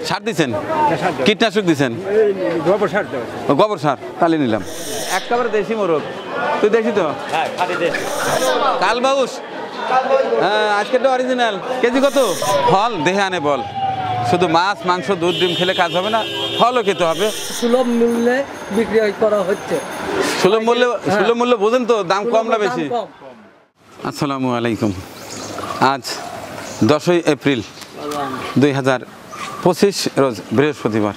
সার দিচ্ছেন, কীটনাশক দিচ্ছেন, গোবর সার, তাহলে নিলাম। একেবারে দেশি মোরগ, তুই দেখি তো কালবাউস, হ্যাঁ আজকে তো অরিজিনাল। কেজি কত? ফল দেহে আনে বল, শুধু মাছ মাংস দুধ ডিম খেলে কাজ হবে না, ফলও খেতে হবে। সুলভ মূল্যে বিক্রি করা হচ্ছে। সুলভ মূল্য বোঝেন তো, দাম কম না বেশি? আসসালামু আলাইকুম। আজ 10ই এপ্রিল 2025 রোজ বৃহস্পতিবার।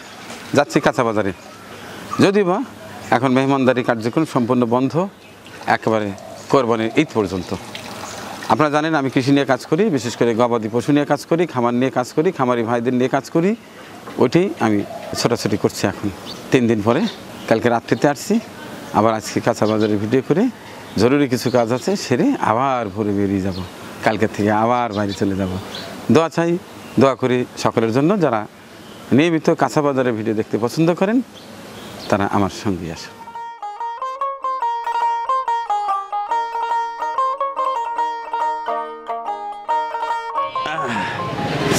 যাচ্ছি কাঁচা বাজারে, যদিও বা এখন মেহমানদারি কার্যক্রম সম্পূর্ণ বন্ধ, একেবারে কোরবানির ঈদ পর্যন্ত। আপনারা জানেন আমি কৃষি নিয়ে কাজ করি, বিশেষ করে গবাদি পশু নিয়ে কাজ করি, খামার নিয়ে কাজ করি, খামারি ভাইদের নিয়ে কাজ করি। ওইটাই আমি ছোটাছুটি করছি এখন 3 দিন পরে। কালকে রাত্রিতে আসছি, আবার আজকে কাঁচা বাজারে ভিডিও করে জরুরি কিছু কাজ আছে সেরে আবার ভোরে বেরিয়ে যাব। কালকের থেকে আবার বাইরে চলে যাব। দোয়া চাই, দোয়া করি সকলের জন্য। যারা নিয়মিত কাঁচা বাজারের ভিডিও দেখতে পছন্দ করেন তারা আমার সঙ্গে আসেন।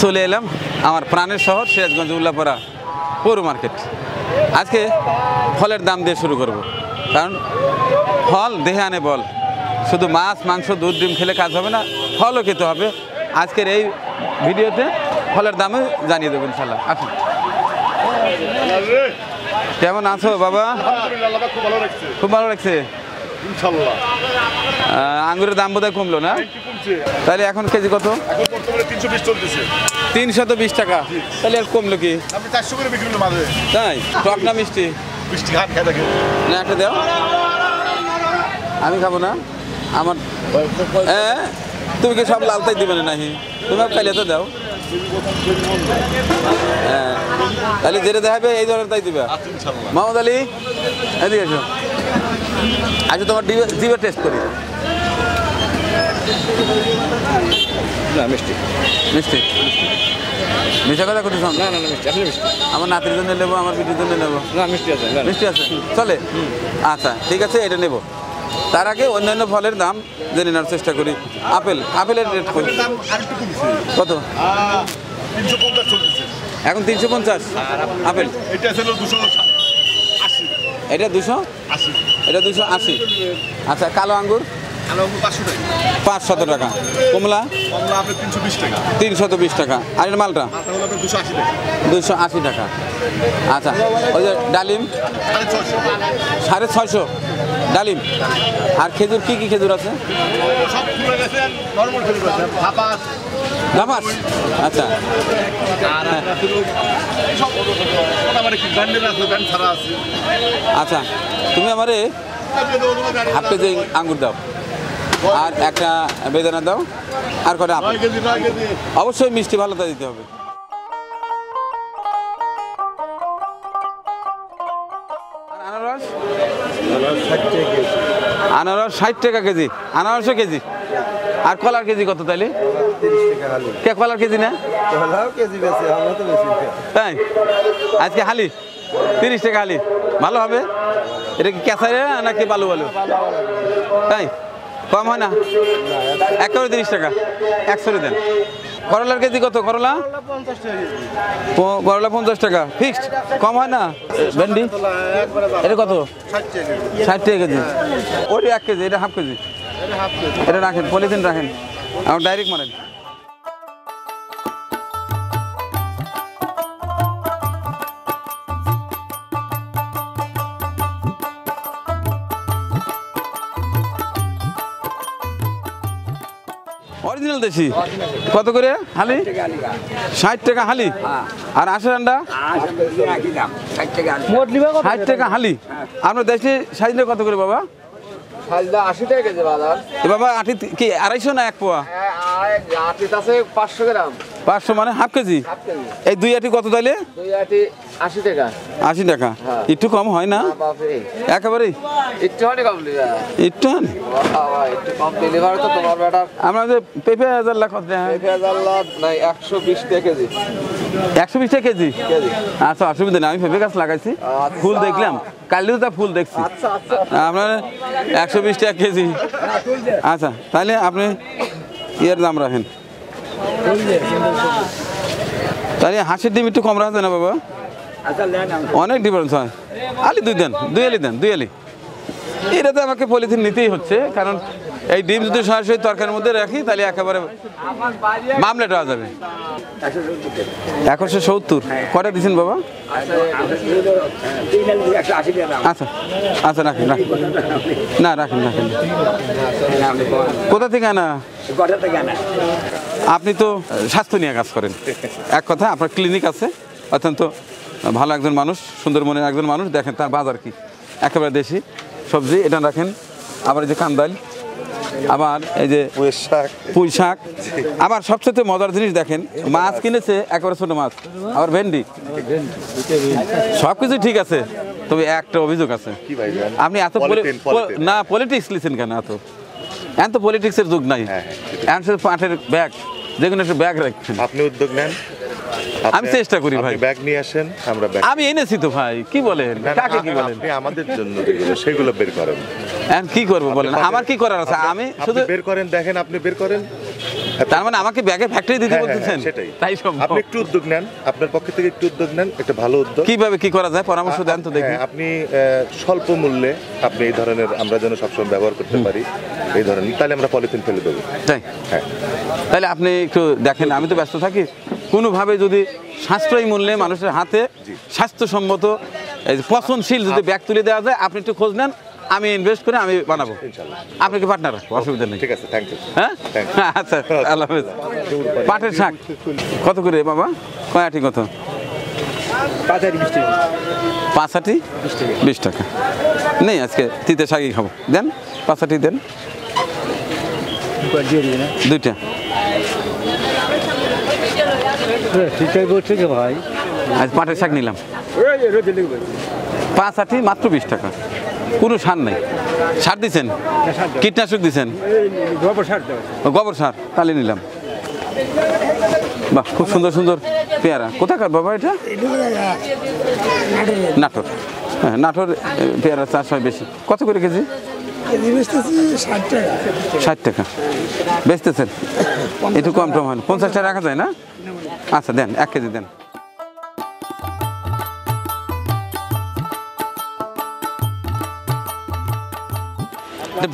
চলে এলাম আমার প্রাণের শহর সিরাজগঞ্জ উল্লাপাড়া পৌর মার্কেট। আজকে ফলের দাম দিয়ে শুরু করব, কারণ ফল দেহে আনে বল, শুধু মাছ মাংস দুধ ডিম খেলে কাজ হবে না, ফলও খেতে হবে। আজকের এই ভিডিওতে ফলের দামও জানিয়ে দেবো ইনশাল্লাহ। আসুন। কেমন আছো বাবা? খুব ভালো লাগছে। আঙ্গুরের দাম বোধহয় কমলো না? তাহলে এখন কেজি কত? 320 টাকা। তাহলে আর কমলো কি? তাই টক না মিষ্টি? না একটা দাও, আমি খাবো না। আমার তুমি কি সব লালটাই দিবে না নাহি? তুমি খাইলে তো দাও। হ্যাঁ তাহলে যেটা দেখাবে এই ধরনের তাই দিবে। মোহাম্মদ আলী এদিকে এসো। আচ্ছা তোমার জিভে টেস্ট করি। না মিষ্টি মিষ্টি মিষ্টি কথা করতে না না মিষ্টি আসলে মিষ্টি। আমার নাতির জন্য নেবো, আমার পিটির জন্য নেবো। না মিষ্টি আছে, মিষ্টি আছে চলে। আচ্ছা ঠিক আছে, এটা নেবো। তার আগে অন্যান্য ফলের দাম জেনে নেওয়ার চেষ্টা করি। আপেলের রেট কত? এখন 350 আপেল। এটা 200, এটা 280। আচ্ছা কালো আঙ্গুর 500 টাকা। কমলা 320 টাকা। আর এর মালটা 280 টাকা। আচ্ছা ওই যে ডালিম 650 ডালিম। আর খেজুর কি কি খেজুর আছে? নামাজ। আচ্ছা আচ্ছা তুমি আমারে হাফ কেজি আঙ্গুর দাও, আর একটা বেদানা দাও, আর কটা আপেল। অবশ্যই মিষ্টি ভালোটা দিতে হবে। আনারস 60 টাকা কেজি। আনারসও কেজি। আর কলার কেজি কত তাইলে? কে কলার কেজি না? তাই আজকে হালি 30 টাকা হালি। ভালো হবে। এটা কি ক্যাসারে নাকি বালু বালু? তাই কম হয় না? একেবারে 30 টাকা 100 দেন। করলার কেজি কত? করলা 50 টাকা ফিক্সড, কম হয় না? ভেন্ডি এটা কত? 60 টাকা কেজি। ওইটা 1 কেজি, এটা হাফ কেজি। এটা রাখেন, পলিথিন রাখেন, আমার ডাইরেক্ট মারেন। অরিজিনাল দেশি কত করে হালি? 60 টাকা হালি। আর আশের আন্ডা 60 টাকা হালি। আপনার দেশি সাইজটা কত করে বাবা? 80 টাকা কেজি বাজার। বাবা আটি কি 250 না 1 পোয়া? আটি আছে 500 গ্রাম। 500 মানে হাফ কেজি। এই 2 আটি কত তাইলে? 2 আটি 80 টাকা। 80 টাকা। একটু কম হয় না? একেবারেই একটু হলে কম দিবা। একটু একটু কম ডেলিভারি তো তোমার বেটা। আমরা যে পেঁপে হাজার লাখ কত? পেঁপে হাজার লাখ নাই 120 টাকা কেজি। 120 টাকা কেজি। আচ্ছা অসুবিধা নেই, আমি পেঁপে গাছ লাগাইছি, ফুল দেখলাম কালকেও তা ফুল দেখছি। আপনার 120 টাকা কেজি। আচ্ছা তাহলে আপনি ইয়ের দাম রাখেন। তাহলে হাঁসের ডিম একটু কম রাখা যায় না বাবা? অনেক ডিফারেন্স হয়। আলি 2 দেন, 2 আলি দেন, 2 আলি। এটাতে আমাকে পলিথিন নিতেই হচ্ছে, কারণ এই ডিম যদি সরাসরি তরকারির মধ্যে রাখি তাহলে একেবারে মামলেট হয়ে যাবে। 170 কটা দিচ্ছেন বাবা? আচ্ছা আচ্ছা, রাখেন রাখেন, না রাখেন রাখেন। কোথা থেকে আনা? আপনি তো স্বাস্থ্য নিয়ে কাজ করেন, এক কথা আপনার ক্লিনিক আছে, অত্যন্ত ভালো একজন মানুষ, সুন্দর মনের একজন মানুষ। দেখেন তার বাজার কি, একেবারে দেশি সবজি। এটা রাখেন, আবার এই যে কান্দাল, আবার এই যে পুঁই শাক, আবার সবচেয়ে মজার জিনিস দেখেন, মাছ কিনেছে একেবারে ছোট মাছ, আবার ভেন্ডি, সব কিছু ঠিক আছে। তবে একটা অভিযোগ আছে, আপনি এত না পলিটিক্স লিখছেন কেন? এত পলিটিক্সের যুগ নাই, পাটের ব্যাগ, যে কোনো একটা ব্যাগ রাখছেন। আপনি উদ্যোগ নেন, আমি চেষ্টা করি ভাই, ব্যাগ নিয়ে আসেন, আমরা ব্যাগ আমি এনেছি তো ভাই, কি বলেন, কাকে কি বলেন? আপনি আমাদের জন্য যেগুলো সেগুলো বের করেন। এখন কি করবো বলেন, আমার কি করার আছে? আমি শুধু বের করেন, দেখেন আপনি বের করেন। তার মানে আমাকে ব্যাগে ফ্যাক্টরি দিতে বলতেছেন? সেটাই, তাই সম্ভব। আপনি একটু উদ্যোগ নেন, আপনার পক্ষ থেকে একটু উদ্যোগ নেন, একটা ভালো উদ্যোগ। কিভাবে কি করা যায় পরামর্শ দেন তো দেখি। আপনি স্বল্প মূল্যে আপনি এই ধরনের, আমরা যেন সবসময় ব্যবহার করতে পারি এই ধরনের, তাহলে আমরা পলিথিন ফেলে দেবো। তাই? হ্যাঁ, তাহলে আপনি একটু দেখেন, আমি তো ব্যস্ত থাকি, কোনোভাবে যদি সাশ্রয়ী মূল্যে মানুষের হাতে স্বাস্থ্যসম্মত এই যে পচনশীল যদি ব্যাগ তুলে দেওয়া যায়, আপনি একটু খোঁজ নেন, আমি ইনভেস্ট করে আমি বানাবো। ইনশাআল্লাহ। আপনি কি পার্টনার? অসুবিধা নেই। ঠিক আছে, থ্যাংক ইউ। হ্যাঁ আচ্ছা, আল্লাহ হাফেজ। পাটের শাক কত করে বাবা? কয়াটি কত? 5 20 টাকা নেই, আজকে তিতে শাকই খাবো। দেন 5 দেন, 2টা। ঠিকই বলছে কি ভাই? আজ পাটের শাক নিলাম 5 মাত্র 20 টাকা, কোনো সার নেই। সার দিচ্ছেন? কীটনাশক দিচ্ছেন? গোবর সার, তাহলে নিলাম। বাহ, খুব সুন্দর সুন্দর পেয়ারা। কোথাকার বাবা এটা? নাটোর। হ্যাঁ, নাটোর পেয়ারা চাষ হয় বেশি। কত করে কেজি? 60 টাকা বেচতেছেন, একটু কম টম হয়, 50 টাকা রাখা যায় না? আচ্ছা দেন, 1 কেজি দেন।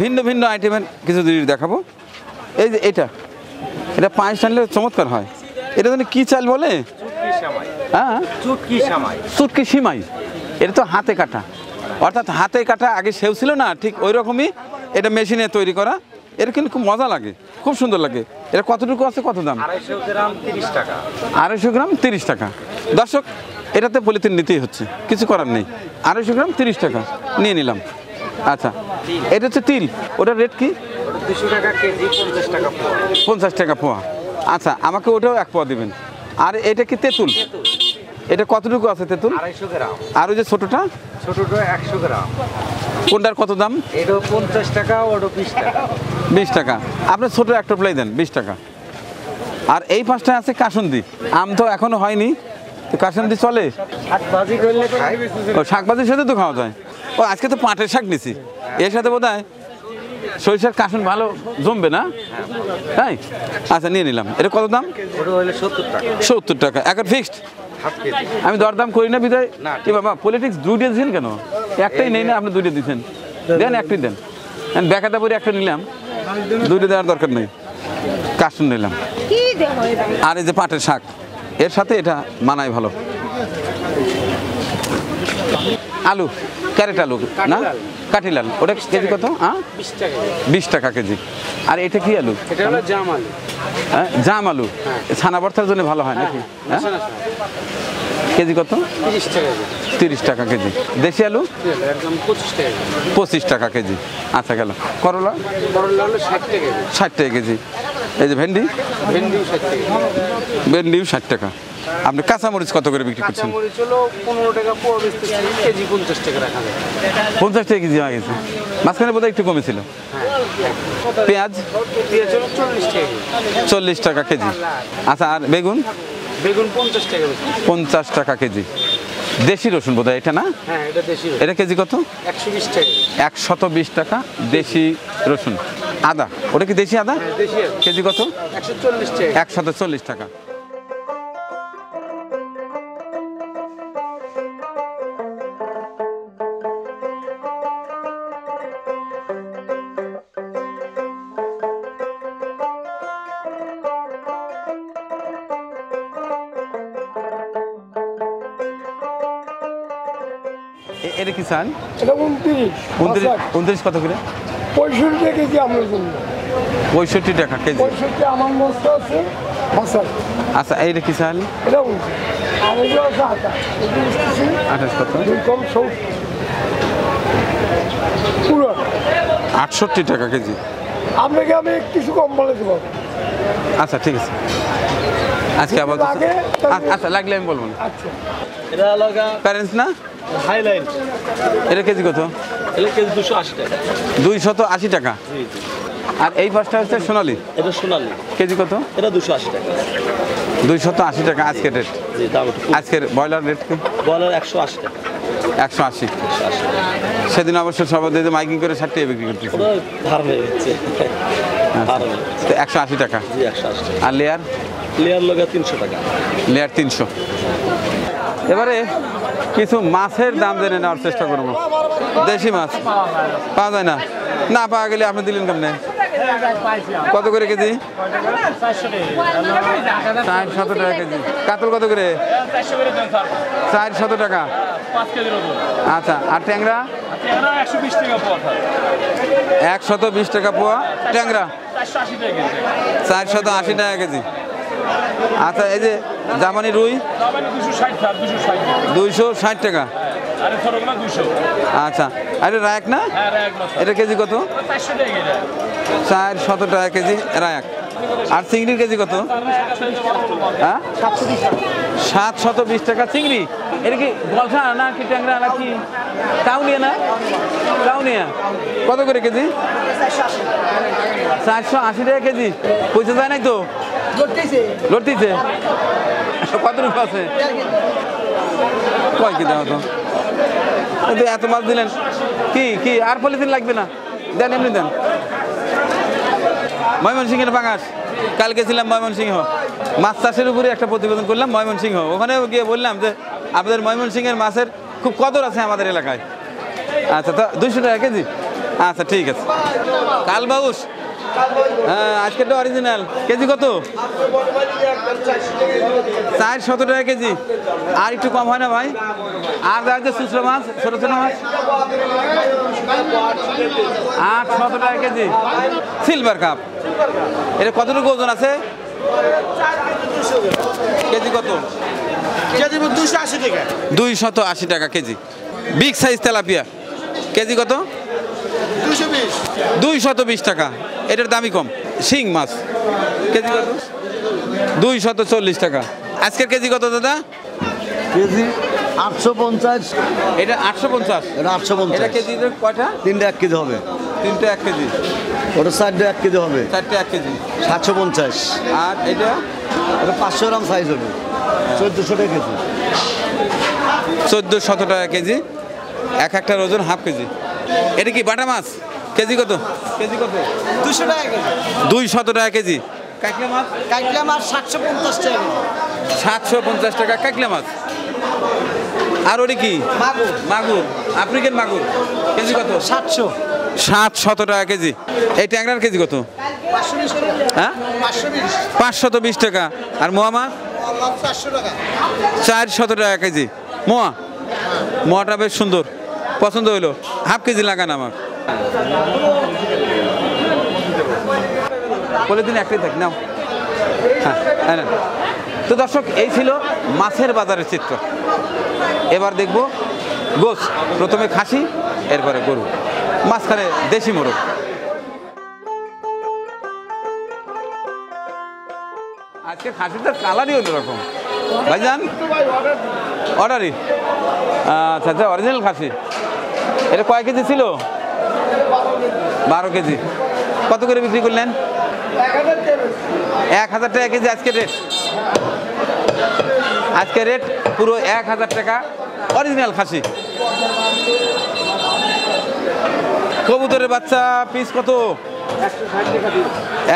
ভিন্ন ভিন্ন আইটেমের কিছু জিনিস দেখাবো। এই যে এটা পায়েস টানলে চমৎকার হয়। এটা যেন কি চাল বলে? হ্যাঁ, চুটকি সিমাই। এটা তো হাতে কাটা, অর্থাৎ হাতে কাটা, আগে সেও ছিল না, ঠিক ওই রকমই এটা মেশিনে তৈরি করা। এটা কিন্তু খুব মজা লাগে, খুব সুন্দর লাগে। এটা কতটুকু আছে, কত দাম? 250 গ্রাম 30 টাকা। 250 গ্রাম 30 টাকা। দর্শক, এটাতে পলিথিন নিতেই হচ্ছে, কিছু করার নেই। 250 গ্রাম 30 টাকা নিয়ে নিলাম। আচ্ছা, এটা হচ্ছে তিল, ওটার রেট কি? 200 টাকা কেজি, 50 টাকা পোয়া। 50 টাকা পোয়া। আচ্ছা, আমাকে ওটাও 1 পোয়া দেবেন। আর এটা কি তেঁতুল? এটা কতটুকু আছে তেঁতুল? 250 গ্রাম। আর ওই যে ছোটটা? ছোটটা 100 গ্রাম। কোনটার কত দাম? এটা 50 টাকা, ওটা 20 টাকা। 20 টাকা। আপনি ছোট একটা প্লাই দেন, 20 টাকা। আর এই পাশটায় আছে কাসুন্দি। আম তো এখনো হয়নি, তো কাসুন্দি চলে? শাক ভাজি করলে খাই। ও, শাক ভাজির সাথে তো খাওয়া যায়। ও, আজকে তো পাটের শাক নিছি, এর সাথে বোধ হয় সরিষার কাসুন ভালো জমবে না? তাই? আচ্ছা, নিয়ে নিলাম। এটা কত দাম? ওটা হলো 70 টাকা। 70 টাকা, এখন ফিক্সড। Half KG. আমি দরদাম করি না বিদায়। কি বাবা, পলিটিক্স 2টা দিয়েছেন কেন? একটাই নেই না, আপনি 2টা দিচ্ছেন। দেন, একটাই দেন। বেকাতা পরে একটা নিলাম, 2টা দেওয়ার দরকার নেই। কাসুন নিলাম। আর এই যে পাটের শাক, এর সাথে এটা মানায় ভালো। আলু, ক্যারেট আলু না, কাঠিলাল, ওটা কেজি কত? 20 টাকা। 20 টাকা কেজি। আর এটা কি আলু? এটা হলো জাম আলু। হ্যাঁ, জাম আলু। ছানা ভর্তার জন্য ভালো হয় নাকি? হ্যাঁ, কেজি কত? 30 টাকা। 30 টাকা কেজি। দেশি আলু একদম 25 টাকা। 25 টাকা কেজি। আচ্ছা, গেল। করলা? করলা হলো 60 টাকা। 60 টাকা কেজি। এই যে ভেন্ডি? ভেন্ডিও 60 টাকা। ভেন্ডিও 60 টাকা। আপনি কাঁচামরিচ কত করে বিক্রি করছেন? কাঁচামরিচ হলো 15 টাকা পোয়া বেচতেছি, কেজি 50 টাকা রাখা যায়। 50 টাকা কেজি হয়ে গেছে, মাঝখানে বোধহয় একটু কমেছিল। পেঁয়াজ? পেঁয়াজ হলো 40 টাকা। 40 টাকা কেজি। আচ্ছা, আর বেগুন? বেগুন 50 টাকা বেশি। 50 টাকা কেজি। দেশি রসুন বোধ হয় এটা না? হ্যাঁ, এটা দেশি। এটা কেজি কত? 120 টাকা। 120 টাকা দেশি রসুন। আদা, ওটা কি দেশি আদা? দেশি আছে। কেজি কত? 140 টাকা। 140 টাকা। এটা কি চান? এটা 29 29 কত করে? 65 টাকা কেজি আমার জন্য 65 টাকা কেজি। 65 আমার মস্ত আছে মাসাল। আচ্ছা এইটা কি চান? এটা 29 আর এটা আছে 28 কত? দুই কম 70 পুরো 68 টাকা কেজি। আপনাকে আমি কিছু কম বলে দেবো। আচ্ছা ঠিক আছে, আজকে আবার লাগে আচ্ছা লাগলে আমি বলবো না। আচ্ছা এটা লাগা প্যারেন্টস না? হাইলাইন, এটা কেজি কত? এটা কেজি 280 টাকা। 280 টাকা। জি জি। আর এই পাশটা হচ্ছে সোনালি, এটা সোনালি, কেজি কত? এটা 280 টাকা। 280 টাকা আজকের রেট। জি, দাম একটু কম। আজকের ব্রয়লার রেট কি? বলার 180 টাকা। 180। 180 টাকা। সেদিন অবশ্য সবাই দিয়ে মাইকিং করে 60 টাকা বিক্রি করতেছে। ওটা ভার হয়ে যাচ্ছে, ভার হয়ে যাচ্ছে। তো 180 টাকা। জি 180 টাকা। আর লেয়ার? লেয়ার লগা 300 টাকা। লেয়ার 300। এবারে কিছু মাছের দাম জেনে নেওয়ার চেষ্টা করবো। দেশি মাছ পাওয়া যায় না? না পাওয়া গেলে আপনি দিলেন কেমনে? কত করে কেজি? 400 টাকা কেজি। কাতল কত করে? 400 টাকা। আচ্ছা, আর ট্যাংরা? 120 টাকা পোয়া। ট্যাংরা 480 টাকা কেজি। আচ্ছা, এই যে জাপানি রুই 260 টাকা। আচ্ছা, আর এটা রায়াক না? এটা কেজি কত? 400 টাকা কেজি রায়াক। আর চিংড়ির কেজি কত? হ্যাঁ, 720 টাকা চিংড়ি। এটা কি বলসা না কি ট্যাংরা না কি কাউনিয়া না? কাউনিয়া কত করে কেজি? 480 টাকা কেজি। পয়সা যায় নাই তো? লড়তিছে কত রূপ আছে? কয় কি দাও তো? এত মাছ দিলেন কি কি আর পলিথিন লাগবে না? দেন এমনি দেন। ময়মনসিংহের পাঙাশ, কাল গেছিলাম ময়মনসিংহ, মাছ চাষের উপরে একটা প্রতিবেদন করলাম ময়মনসিংহ। ওখানে গিয়ে বললাম যে আপনাদের ময়মনসিংহের মাছের খুব কদর আছে আমাদের এলাকায়। আচ্ছা, তো 200 টাকা কেজি। আচ্ছা ঠিক আছে। কালবাউস, হ্যাঁ আজকেরটা অরিজিনাল। কেজি কত? 400 টাকা কেজি। আর একটু কম হয় না ভাই? আর যা যে খুচরো মাছ, ছোট ছোট মাছ 800 টাকা কেজি। সিলভার কাপ, এটা কতটুকু ওজন আছে? কেজি কত? 280 টাকা KG. Big size tilapia KG কত? 220 টাকা। এটার দামই কম। শিং মাছ কেজি কত? 240 টাকা। আজকের কেজি কত দাদা? কেজি 850। এটা 850। এটা 850। এটা কেজি কয়টা? 3টা 1 কেজি হবে। 3টা 1 কেজি। ওটা 4টা 1 কেজি হবে। 4টা 1 কেজি। 750। আর এটা? ওটা 500 গ্রাম সাইজ হবে। 1400 টাকা কেজি। 1400 টাকা কেজি। এক একটার ওজন হাফ কেজি। এটা কি বাটা মাছ? কেজি কত? কেজি কত? 200 টাকা কেজি। 200 টাকা কেজি। কাঁকড়া মাছ? কাঁকড়া মাছ 750 টাকা। 750 টাকা কাঁকড়া মাছ। আর ওটা কি? মাগুর। মাগুর, আফ্রিকান মাগুর কেজি কত? 700। 700 টাকা কেজি। এই ট্যাংরার কেজি কত? 520 টাকা। হ্যাঁ, 520। 520 টাকা। আর মোয়া মাছ? 400 টাকা। 400 টাকা কেজি। মোয়া, মোয়াটা বেশ সুন্দর, পছন্দ হইলো। হাফ কেজি লাগান আমার। পলিথিন একটাই থাক নাও। হ্যাঁ, তো দর্শক, এই ছিল মাছের বাজারের চিত্র। এবার দেখব গোশ। প্রথমে খাসি, এরপরে গরু, মাঝখানে দেশি মোরগ। আজকে খাসিটার কালারই অন্যরকম ভাইজান। অর্ডারই? আচ্ছা আচ্ছা, অরিজিনাল খাসি। এটা কয় কেজি ছিল? 12 কেজি। কত করে বিক্রি করলেন? 1000 টাকা কেজি আজকে রেট। আজকে রেট পুরো 1000 টাকা অরিজিনাল খাসি। কবুতরের বাচ্চা পিস কত?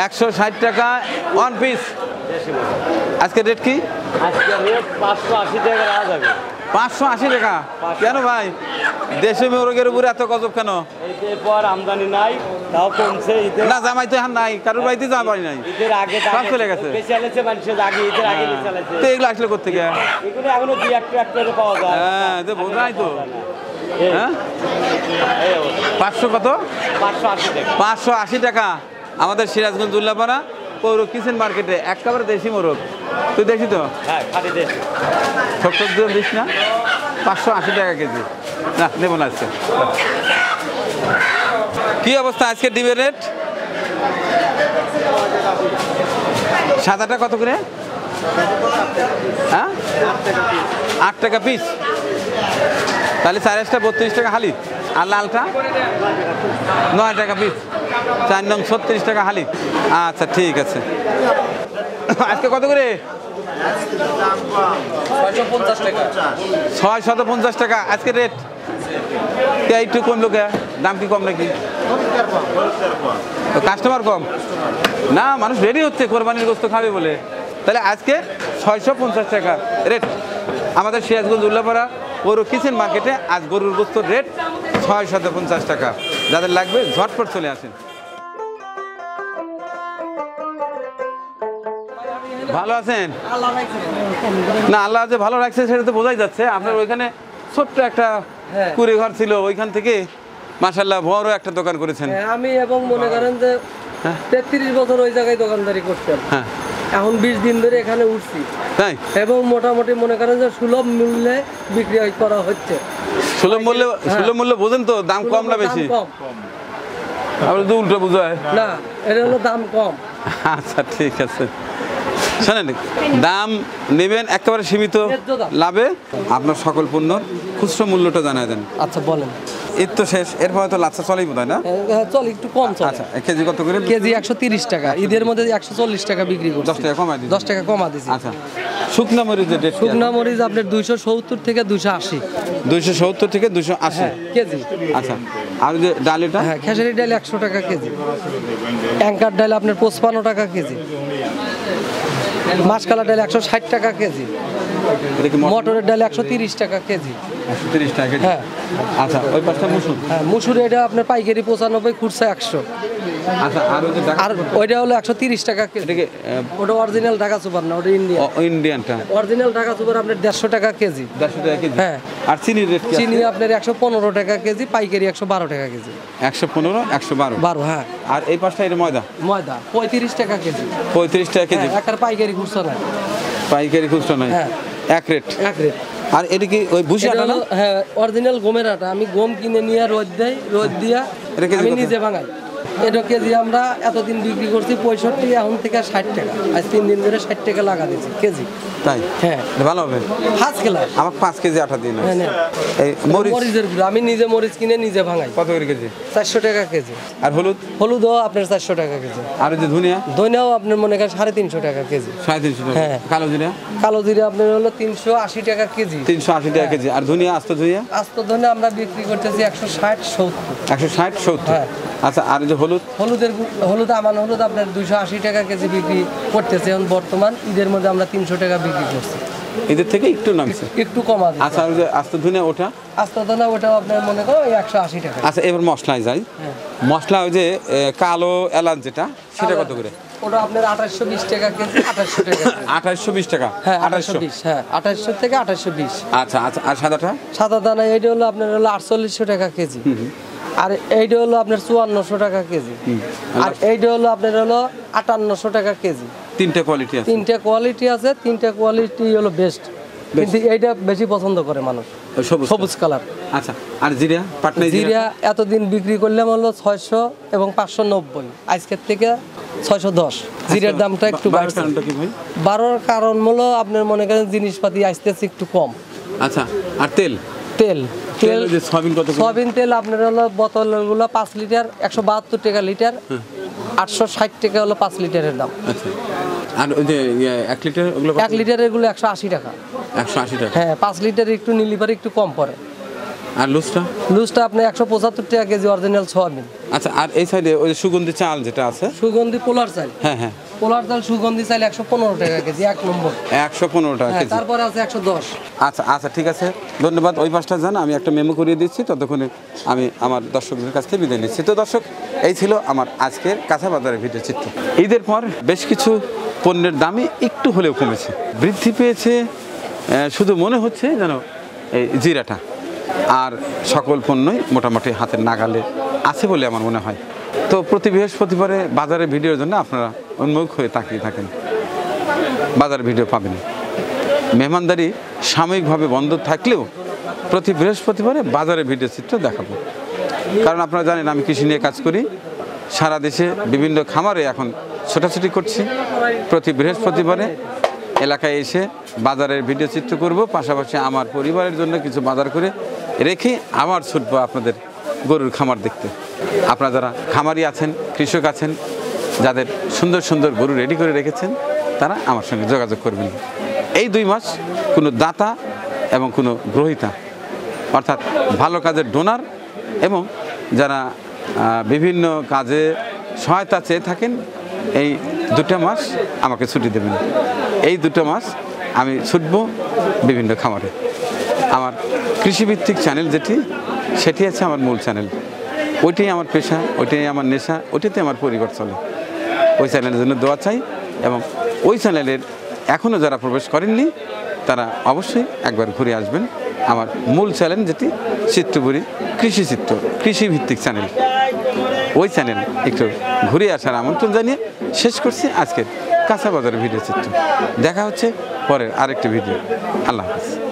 160 টাকা ওয়ান পিস। আজকে রেট কি? আজকে রেট 580 টাকা রাখা যাবে। 580 টাকা? কেন ভাই, দেশি মোরগের উপরে এত গজব কেন? ঈদের পর আমদানি নাই, তাও কমছে। ঈদের না, জামাই তো এখন নাই, কারোর বাড়িতে জামাই নাই, ঈদের আগে সব চলে গেছে। বেশি আলেছে মানুষের আগে, ঈদের আগে বেশি আলেছে। তো এগুলো আসলে কোথেকে? এগুলো এখনো 2-1 করে পাওয়া যায়। হ্যাঁ, তো বোঝাই তো। হ্যাঁ 500 কত? 580 টাকা। আমাদের সিরাজগঞ্জ উল্লাপাড়া পৌর কিচেন মার্কেটে একেবারে দেশি মোরগ। তুই দেখি তো? ছোট্ট দিস না, 580 টাকা কেজি। না নেব না আজকে। কি অবস্থা আজকে ডিমের রেট? সাদাটা কত করে? হ্যাঁ 8 টাকা পিস। তাহলে 4টা 32 টাকা হালি। আর লালটা 9 টাকা পিস। 4 নং 36 টাকা হালি। আচ্ছা ঠিক আছে। আজকে কত করে? 650 টাকা আজকে রেট। কে একটু কমলো কে? দাম কি কম নাকি? কাস্টমার কম না, মানুষ রেডি হচ্ছে কোরবানির গোস্ত খাবে বলে। তাহলে আজকে 650 টাকা রেট আমাদের সিরাজগঞ্জ উল্লাপাড়া পৌর কিচেন মার্কেটে। আজ গরুর গোস্তর রেট 650 টাকা। যাদের লাগবে ঝটপট চলে আসেন। ভালো আছেন? না আল্লাহ যে ভালো রাখছে সেটা তো বোঝাই যাচ্ছে। আপনার ওইখানে ছোট্ট একটা কুড়ি ঘর ছিল, ওইখান থেকে মাশাআল্লাহ বড় একটা দোকান করেছেন। আমি এবং মনে করেন যে 33 বছর ওই জায়গায় দোকানদারি করতাম। হ্যাঁ এখন 20 দিন ধরে এখানে উঠছি তাই? এবং মোটামুটি মনে করেন যে সুলভ মূল্যে বিক্রি করা হচ্ছে। সুলভ মূল্য বোঝেন তো? দাম কম না বেশি? দাম কম। আপনি তো উল্টো বুঝায়। না, এটা হলো দাম কম। আচ্ছা ঠিক আছে। শোনেন, দাম নেবেন একেবারে সীমিত লাভে। আপনার সকল পণ্যর খুচরো মূল্যটা জানায় দেন। আচ্ছা বলেন। ঈদ তো শেষ, এরপরে তো লাচ্ছা চলেই বোধ হয় না? চল একটু কম চলে। আচ্ছা কেজি কত করে? কেজি 130 টাকা। ঈদের মধ্যে 140 টাকা বিক্রি করছি। 10 টাকা কমাই দিন। 10 টাকা কমা দিছি। আচ্ছা শুকনা মরিচের রেট? শুকনা মরিচ আপনার 270 থেকে 280। 270 থেকে 280 কেজি। আচ্ছা আর যে ডাল এটা? হ্যাঁ খেসারি ডাল 100 টাকা কেজি। অ্যাঙ্কার ডাল আপনার 55 টাকা কেজি। মাসকালা ডাল 160 টাকা কেজি। এটা কি মটরের ডাল 130 টাকা কেজি। 130 টাকা কেজি? হ্যাঁ। আচ্ছা ওই পাঁচটা মুসুর? হ্যাঁ মুসুর এটা আপনার পাইকারি 95, খুচরা 100। আচ্ছা আর ওই যে আর ওইটা হলো 130 টাকা কেজি। এটা কি ওটা অরিজিনাল ঢাকা সুপার না, ওটা ইন্ডিয়া। ইন্ডিয়ানটা? অরিজিনাল ঢাকা সুপার আপনার 150 টাকা কেজি। 150 টাকা কেজি? হ্যাঁ। আর চিনির রেট কি? চিনি আপনার 115 টাকা কেজি, পাইকারি 112 টাকা কেজি। 115 112 12 হ্যাঁ। আর এই পাঁচটা এটা ময়দা? ময়দা 35 টাকা কেজি। 35 টাকা কেজি? হ্যাঁ, একটা পাইকারি খুচরা না। পাইকারি খুচরা নয়? হ্যাঁ। এক রেট? এক রেট। আর এটা কি ওই ভুসি আটা না? হ্যাঁ অরিজিনাল গমের আটা। আমি গম কিনে নিয়ে রোদ দেই, রোদ দিয়া এটা কেজি আমি কত? নিজে বানাই। এটা কেজি আমরা এতদিন বিক্রি করছি 65, এখন থেকে 60 টাকা। আজ 3 দিন ধরে 60 টাকা লাগা দিয়েছি কেজি। তাই? হ্যাঁ এটা ভালো হবে। First class. আমার 5 কেজি আটা দিন। হ্যাঁ নেন। এই মরিচ মরিচের গুঁড়ো আমি নিজে মরিচ কিনে নিজে ভাঙাই। কত করে কেজি? 400 টাকা কেজি। আর হলুদ? হলুদও আপনার 400 টাকা কেজি। আর ওই যে ধনিয়া? ধনিয়াও আপনার মনে করেন 350 টাকা কেজি। 350 টাকা? হ্যাঁ। কালো জিরা? কালো জিরা আপনার হলো 380 টাকা কেজি। 380 টাকা কেজি। আর ধনিয়া আস্ত ধনিয়া? আস্ত ধনিয়া আমরা বিক্রি করতেছি 160 70। 160 70? হ্যাঁ। আচ্ছা আর এই যে হলুদ? হলুদ আমান হলুদ আপনার 280 টাকা কেজি বিক্রি করতেছে। এখন বর্তমান ঈদের মধ্যে আমরা 300 টাকা বিক্রি করছি। এদের থেকে একটু নামছে? একটু কমা দিচ্ছে। আচ্ছা আর ওই যে আস্ত ধনিয়া ওটা? আস্ত ধনিয়া ওটাও আপনার মনে করো 180 টাকা। আচ্ছা এবার মশলায় যাই। মশলা ওই যে কালো এলাচ যেটা, সেটা কত করে? ওটা আপনার 2820 টাকা কেজি। 2800 টাকা। 2820 টাকা? হ্যাঁ 2800? 2820। হ্যাঁ 2800 থেকে 2820। আচ্ছা আচ্ছা আর সাদাটা? সাদা দানা এইটা হলো আপনার হলো 4800 টাকা কেজি। আর এইটা হলো আপনার 5400 টাকা কেজি। আর এইটা হলো আপনার হলো 5800 টাকা কেজি। তিনটা কোয়ালিটি আছে? তিনটা কোয়ালিটি আছে। তিনটা কোয়ালিটি হলো বেস্ট, কিন্তু এইটা বেশি পছন্দ করে মানুষ, ওই সবুজ? সবুজ কালার। আচ্ছা আর জিরা? পাটনা জিরা এতদিন বিক্রি করলাম হলো 600 এবং 590, আজকের থেকে 610। জিরার দামটা একটু বাড়ছে। কারণটা কি ভাই? বাড়ার কারণ হলো আপনার মনে করেন জিনিসপাতি আসতেছে একটু কম। আচ্ছা আর তেল? তেল তেল যে সয়াবিন কত করে? সয়াবিন তেল আপনার হলো বোতলগুলো 5 লিটার 172 টাকা লিটার। 860 টাকা হলো 5 লিটারের দাম। আচ্ছা আর ওই যে 1 লিটার ওগুলো? 1 লিটারের গুলো 180 টাকা। 180 টাকা? হ্যাঁ 5 লিটার একটু নিলি পারে একটু কম পড়ে। আর লুজটা? লুজটা আপনার 175 টাকা কেজি অরিজিনাল সয়াবিন। আচ্ছা আর এই সাইডে ওই যে সুগন্ধি চাল যেটা আছে? সুগন্ধি পোলার চাল। হ্যাঁ হ্যাঁ পোলার চাল সুগন্ধি চাল 115 টাকা কেজি 1 নম্বর। 115 টাকা হ্যাঁ কেজি? তারপরে আছে 110। আচ্ছা আচ্ছা ঠিক আছে ধন্যবাদ। ওই পাশটা যান, আমি একটা মেমো করিয়ে দিচ্ছি, ততক্ষণে আমি আমার দর্শকদের কাছ থেকে বিদায় নিচ্ছি। তো দর্শক এই ছিল আমার আজকের কাঁচা বাজারের ভিডিও চিত্র। ঈদের পর বেশ কিছু পণ্যের দামই একটু হলেও কমেছে, বৃদ্ধি পেয়েছে। শুধু মনে হচ্ছে যেন এই জিরাটা আর সকল পণ্যই মোটামুটি হাতের নাগালে আছে বলে আমার মনে হয়। তো প্রতি বৃহস্পতিবারে বাজারের ভিডিওর জন্য আপনারা উন্মুখ হয়ে তাকিয়ে থাকেন, বাজারের ভিডিও পাবেন। মেহমানদারি সাময়িকভাবে বন্ধ থাকলেও প্রতি বৃহস্পতিবারে বাজারের ভিডিও চিত্র দেখাবো। কারণ আপনারা জানেন আমি কৃষি নিয়ে কাজ করি, সারা দেশে বিভিন্ন খামারে এখন ছোটাছুটি করছি। প্রতি বৃহস্পতিবারে এলাকায় এসে বাজারের ভিডিও চিত্র করব, পাশাপাশি আমার পরিবারের জন্য কিছু বাজার করে রেখে আবার ছুটবো আপনাদের গরুর খামার দেখতে। আপনারা যারা খামারি আছেন, কৃষক আছেন, যাদের সুন্দর সুন্দর গরু রেডি করে রেখেছেন, তারা আমার সঙ্গে যোগাযোগ করবেন। এই 2 মাস কোনো দাতা এবং কোনো গ্রহীতা অর্থাৎ ভালো কাজের ডোনার এবং যারা বিভিন্ন কাজে সহায়তা চেয়ে থাকেন, এই 2টা মাস আমাকে ছুটি দেবেন। এই 2টা মাস আমি ছুটব বিভিন্ন খামারে। আমার কৃষিভিত্তিক চ্যানেল যেটি, সেটি আছে আমার মূল চ্যানেল। ওইটাই আমার পেশা, ওইটাই আমার নেশা, ওইটাতে আমার পরিবার চলে। ওই চ্যানেলের জন্য দোয়া চাই এবং ওই চ্যানেলের এখনও যারা প্রবেশ করেননি তারা অবশ্যই একবার ঘুরে আসবেন। আমার মূল চ্যানেল যেটি চিত্রপুরী কৃষি চিত্র, কৃষিভিত্তিক চ্যানেল, ওই চ্যানেল একটু ঘুরে আসার আমন্ত্রণ জানিয়ে শেষ করছি আজকের কাঁচা বাজারের ভিডিও চিত্র। দেখা হচ্ছে পরের আরেকটি ভিডিও। আল্লাহ হাফেজ।